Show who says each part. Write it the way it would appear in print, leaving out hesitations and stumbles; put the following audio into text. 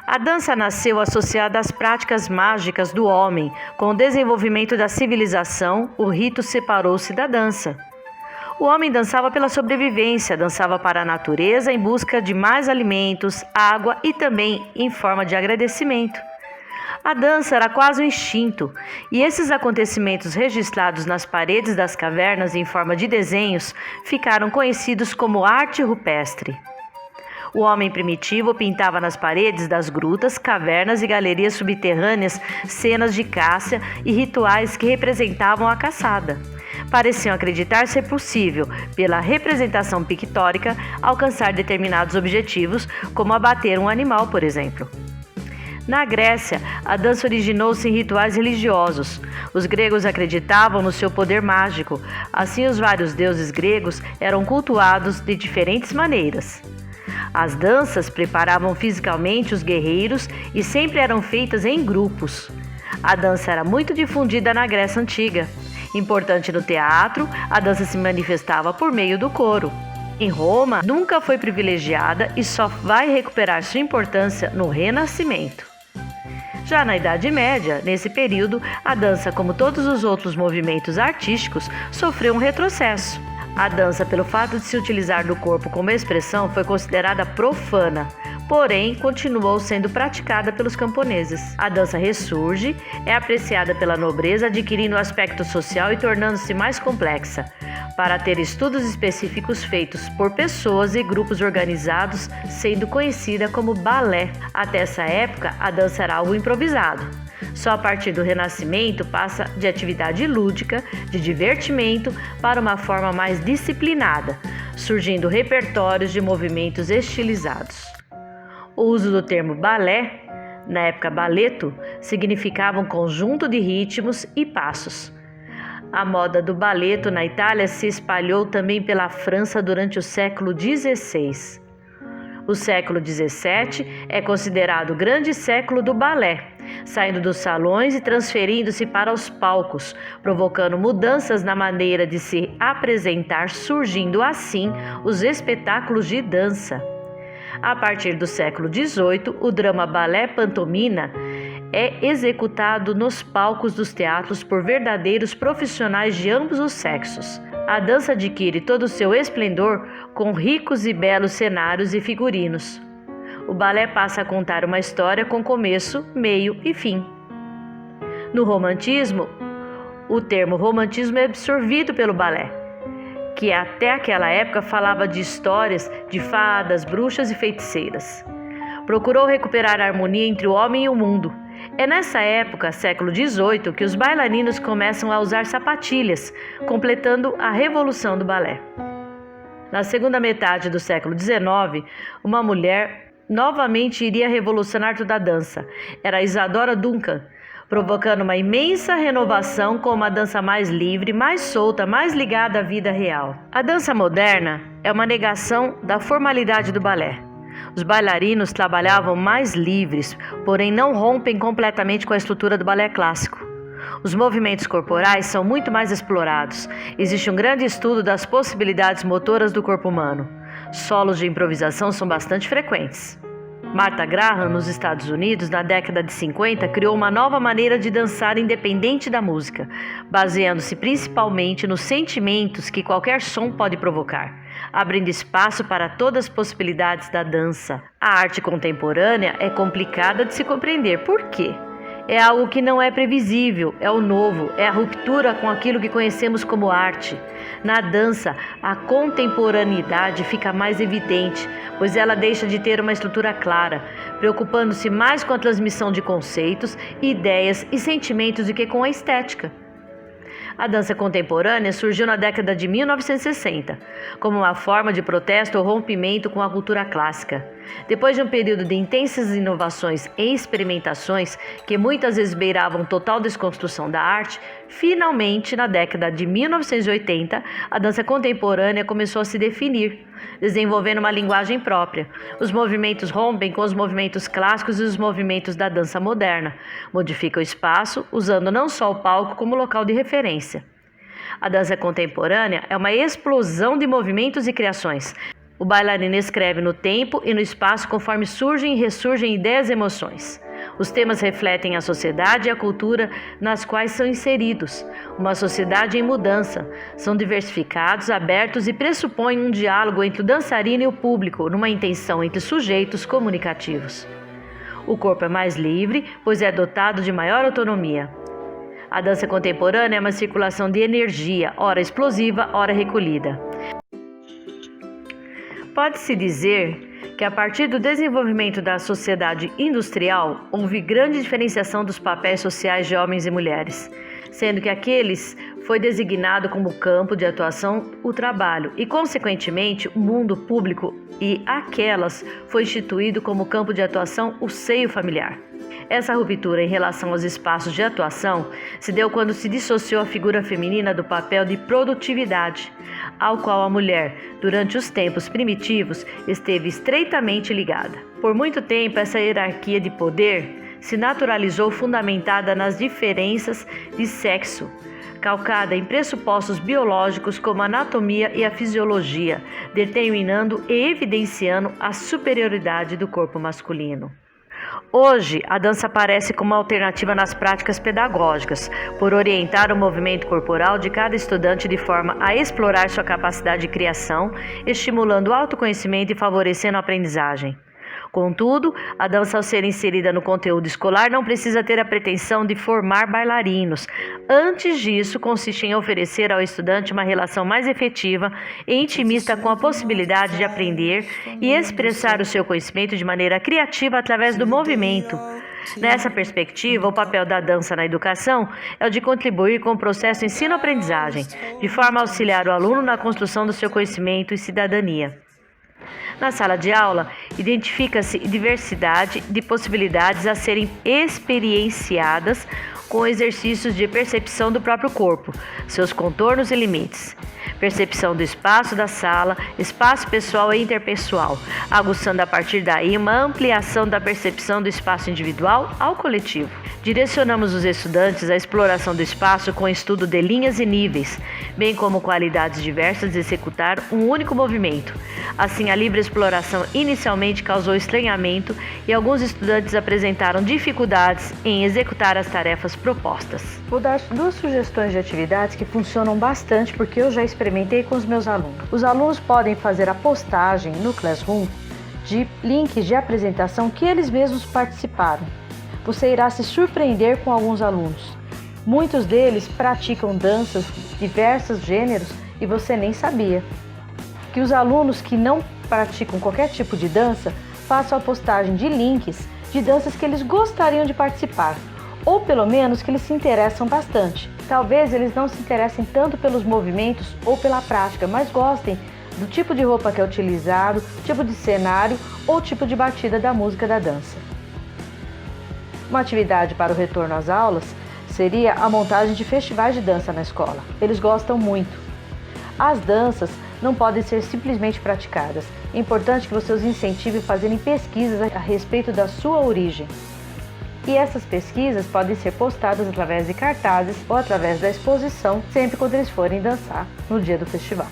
Speaker 1: A dança nasceu associada às práticas mágicas do homem. Com o desenvolvimento da civilização, o rito separou-se da dança. O homem dançava pela sobrevivência, dançava para a natureza em busca de mais alimentos, água e também em forma de agradecimento. A dança era quase um instinto, e esses acontecimentos registrados nas paredes das cavernas em forma de desenhos ficaram conhecidos como arte rupestre. O homem primitivo pintava nas paredes das grutas, cavernas e galerias subterrâneas cenas de caça e rituais que representavam a caçada. Pareciam acreditar ser possível, pela representação pictórica, alcançar determinados objetivos, como abater um animal, por exemplo. Na Grécia, a dança originou-se em rituais religiosos. Os gregos acreditavam no seu poder mágico, assim os vários deuses gregos eram cultuados de diferentes maneiras. As danças preparavam fisicamente os guerreiros e sempre eram feitas em grupos. A dança era muito difundida na Grécia Antiga. Importante no teatro, a dança se manifestava por meio do coro. Em Roma, nunca foi privilegiada e só vai recuperar sua importância no Renascimento. Já na Idade Média, nesse período, a dança, como todos os outros movimentos artísticos, sofreu um retrocesso. A dança, pelo fato de se utilizar do corpo como expressão, foi considerada profana, porém continuou sendo praticada pelos camponeses. A dança ressurge, é apreciada pela nobreza, adquirindo aspecto social e tornando-se mais complexa, para ter estudos específicos feitos por pessoas e grupos organizados, sendo conhecida como balé. Até essa época, a dança era algo improvisado. Só a partir do Renascimento passa de atividade lúdica, de divertimento, para uma forma mais disciplinada, surgindo repertórios de movimentos estilizados. O uso do termo balé, na época balletto, significava um conjunto de ritmos e passos. A moda do balletto na Itália se espalhou também pela França durante o século XVI. O século XVII é considerado o grande século do balé, saindo dos salões e transferindo-se para os palcos, provocando mudanças na maneira de se apresentar, surgindo assim os espetáculos de dança. A partir do século XVIII, o drama balé pantomima é executado nos palcos dos teatros por verdadeiros profissionais de ambos os sexos. A dança adquire todo o seu esplendor com ricos e belos cenários e figurinos. O balé passa a contar uma história com começo, meio e fim. No romantismo, o termo romantismo é absorvido pelo balé, que até aquela época falava de histórias de fadas, bruxas e feiticeiras. Procurou recuperar a harmonia entre o homem e o mundo. É nessa época, século XVIII, que os bailarinos começam a usar sapatilhas, completando a revolução do balé. Na segunda metade do século XIX, uma mulher novamente iria revolucionar toda a dança. Era Isadora Duncan, provocando uma imensa renovação com uma dança mais livre, mais solta, mais ligada à vida real. A dança moderna é uma negação da formalidade do balé. Os bailarinos trabalhavam mais livres, porém não rompem completamente com a estrutura do balé clássico. Os movimentos corporais são muito mais explorados. Existe um grande estudo das possibilidades motoras do corpo humano. Solos de improvisação são bastante frequentes. Martha Graham, nos Estados Unidos, na década de 50, criou uma nova maneira de dançar independente da música, baseando-se principalmente nos sentimentos que qualquer som pode provocar, abrindo espaço para todas as possibilidades da dança. A arte contemporânea é complicada de se compreender. Por quê? É algo que não é previsível, é o novo, é a ruptura com aquilo que conhecemos como arte. Na dança, a contemporaneidade fica mais evidente, pois ela deixa de ter uma estrutura clara, preocupando-se mais com a transmissão de conceitos, ideias e sentimentos do que com a estética. A dança contemporânea surgiu na década de 1960, como uma forma de protesto ou rompimento com a cultura clássica. Depois de um período de intensas inovações e experimentações, que muitas vezes beiravam total desconstrução da arte, finalmente, na década de 1980, a dança contemporânea começou a se definir, desenvolvendo uma linguagem própria. Os movimentos rompem com os movimentos clássicos e os movimentos da dança moderna, modificam o espaço, usando não só o palco como local de referência. A dança contemporânea é uma explosão de movimentos e criações. O bailarino escreve no tempo e no espaço conforme surgem e ressurgem ideias e emoções. Os temas refletem a sociedade e a cultura nas quais são inseridos. Uma sociedade em mudança. São diversificados, abertos e pressupõem um diálogo entre o dançarino e o público, numa intenção entre sujeitos comunicativos. O corpo é mais livre, pois é dotado de maior autonomia. A dança contemporânea é uma circulação de energia, ora explosiva, ora recolhida. Pode-se dizer que a partir do desenvolvimento da sociedade industrial, houve grande diferenciação dos papéis sociais de homens e mulheres, sendo que aqueles foi designado como campo de atuação o trabalho e, consequentemente, o mundo público e aquelas foi instituído como campo de atuação o seio familiar. Essa ruptura em relação aos espaços de atuação se deu quando se dissociou a figura feminina do papel de produtividade, ao qual a mulher, durante os tempos primitivos, esteve estreitamente ligada. Por muito tempo, essa hierarquia de poder se naturalizou fundamentada nas diferenças de sexo, calcada em pressupostos biológicos como a anatomia e a fisiologia, determinando e evidenciando a superioridade do corpo masculino. Hoje, a dança aparece como uma alternativa nas práticas pedagógicas, por orientar o movimento corporal de cada estudante de forma a explorar sua capacidade de criação, estimulando o autoconhecimento e favorecendo a aprendizagem. Contudo, a dança, ao ser inserida no conteúdo escolar, não precisa ter a pretensão de formar bailarinos. Antes disso, consiste em oferecer ao estudante uma relação mais efetiva e intimista com a possibilidade de aprender e expressar o seu conhecimento de maneira criativa através do movimento. Nessa perspectiva, o papel da dança na educação é o de contribuir com o processo ensino-aprendizagem, de forma a auxiliar o aluno na construção do seu conhecimento e cidadania. Na sala de aula, identifica-se diversidade de possibilidades a serem experienciadas com exercícios de percepção do próprio corpo, seus contornos e limites. Percepção do espaço da sala, espaço pessoal e interpessoal, aguçando a partir daí uma ampliação da percepção do espaço individual ao coletivo. Direcionamos os estudantes à exploração do espaço com estudo de linhas e níveis, bem como qualidades diversas de executar um único movimento. Assim, a livre exploração inicialmente causou estranhamento e alguns estudantes apresentaram dificuldades em executar as tarefas propostas. Vou dar 2 sugestões de atividades que funcionam bastante porque eu já experimentei com os meus alunos. Os alunos podem fazer a postagem no Classroom de links de apresentação que eles mesmos participaram. Você irá se surpreender com alguns alunos. Muitos deles praticam danças de diversos gêneros e você nem sabia. Que os alunos que não praticam qualquer tipo de dança façam a postagem de links de danças que eles gostariam de participar, ou pelo menos que eles se interessam bastante. Talvez eles não se interessem tanto pelos movimentos ou pela prática, mas gostem do tipo de roupa que é utilizado, tipo de cenário ou tipo de batida da música da dança. Uma atividade para o retorno às aulas seria a montagem de festivais de dança na escola. Eles gostam muito. As danças não podem ser simplesmente praticadas. É importante que você os incentive a fazerem pesquisas a respeito da sua origem. E essas pesquisas podem ser postadas através de cartazes ou através da exposição, sempre quando eles forem dançar no dia do festival.